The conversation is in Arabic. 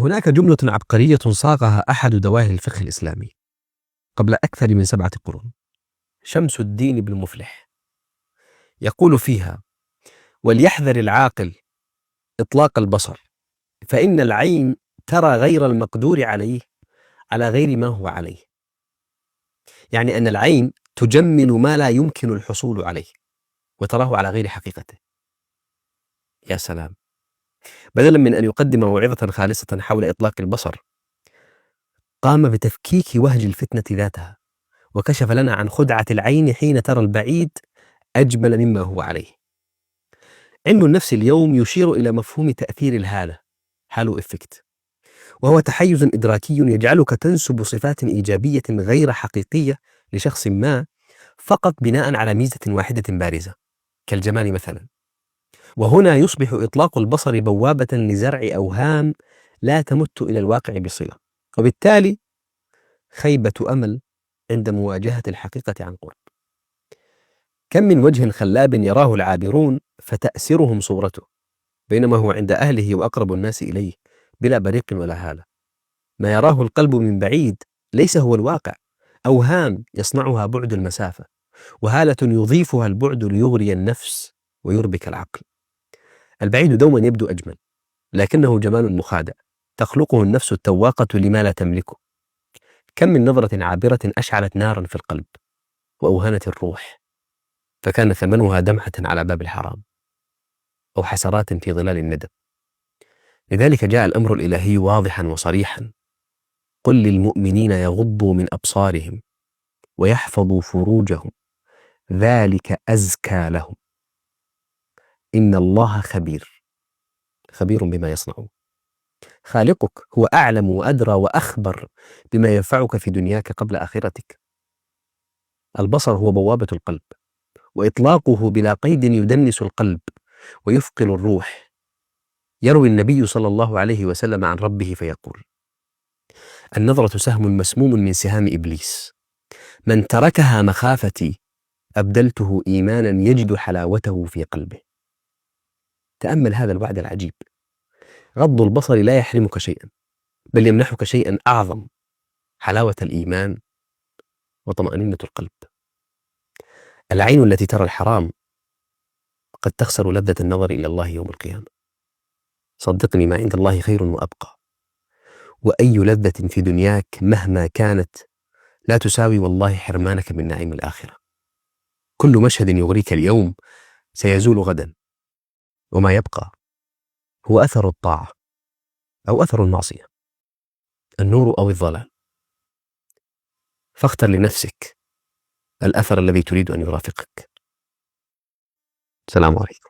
هناك جملة عبقرية صاغها أحد دواهي الفقه الإسلامي قبل أكثر من 7 قرون، شمس الدين بن مفلح يقول فيها: وليحذر العاقل إطلاق البصر، فإن العين ترى غير المقدور عليه على غير ما هو عليه. يعني أن العين تجمل ما لا يمكن الحصول عليه وتراه على غير حقيقته. يا سلام! بدلا من أن يقدم موعظة خالصة حول إطلاق البصر، قام بتفكيك وهج الفتنة ذاتها، وكشف لنا عن خدعة العين حين ترى البعيد أجمل مما هو عليه. علم النفس اليوم يشير إلى مفهوم تأثير الهالة، هالو إفكت، وهو تحيز إدراكي يجعلك تنسب صفات إيجابية غير حقيقية لشخص ما فقط بناء على ميزة واحدة بارزة كالجمال مثلا. وهنا يصبح إطلاق البصر بوابة لزرع أوهام لا تمت إلى الواقع بصلة، وبالتالي خيبة أمل عند مواجهة الحقيقة عن قرب. كم من وجه خلاب يراه العابرون فتأسرهم صورته، بينما هو عند أهله وأقرب الناس إليه بلا بريق ولا هالة. ما يراه القلب من بعيد ليس هو الواقع، أوهام يصنعها بعد المسافة، وهالة يضيفها البعد ليغري النفس ويربك العقل. البعيد دوما يبدو أجمل، لكنه جمال مخادع تخلقه النفس التواقة لما لا تملكه. كم من نظرة عابرة أشعلت نارا في القلب وأوهنت الروح، فكان ثمنها دمعة على باب الحرام أو حسرات في ظلال الندم. لذلك جاء الأمر الإلهي واضحا وصريحا: قل للمؤمنين يغضوا من أبصارهم ويحفظوا فروجهم ذلك أزكى لهم إن الله خبير بما يصنعون. خالقك هو أعلم وأدرى وأخبر بما ينفعك في دنياك قبل آخرتك. البصر هو بوابة القلب، وإطلاقه بلا قيد يدنس القلب ويثقل الروح. يروي النبي صلى الله عليه وسلم عن ربه فيقول: النظرة سهم مسموم من سهام إبليس، من تركها مخافتي أبدلته إيمانا يجد حلاوته في قلبه. تأمل هذا الوعد العجيب: غض البصر لا يحرمك شيئا، بل يمنحك شيئا أعظم، حلاوة الإيمان وطمأنينة القلب. العين التي ترى الحرام قد تخسر لذة النظر إلى الله يوم القيامة. صدقني، ما عند الله خير وأبقى، وأي لذة في دنياك مهما كانت لا تساوي والله حرمانك من نعيم الآخرة. كل مشهد يغريك اليوم سيزول غدا، وما يبقى هو أثر الطاعة أو أثر المعصية، النور أو الظلام. فاختر لنفسك الأثر الذي تريد أن يرافقك. السلام عليكم.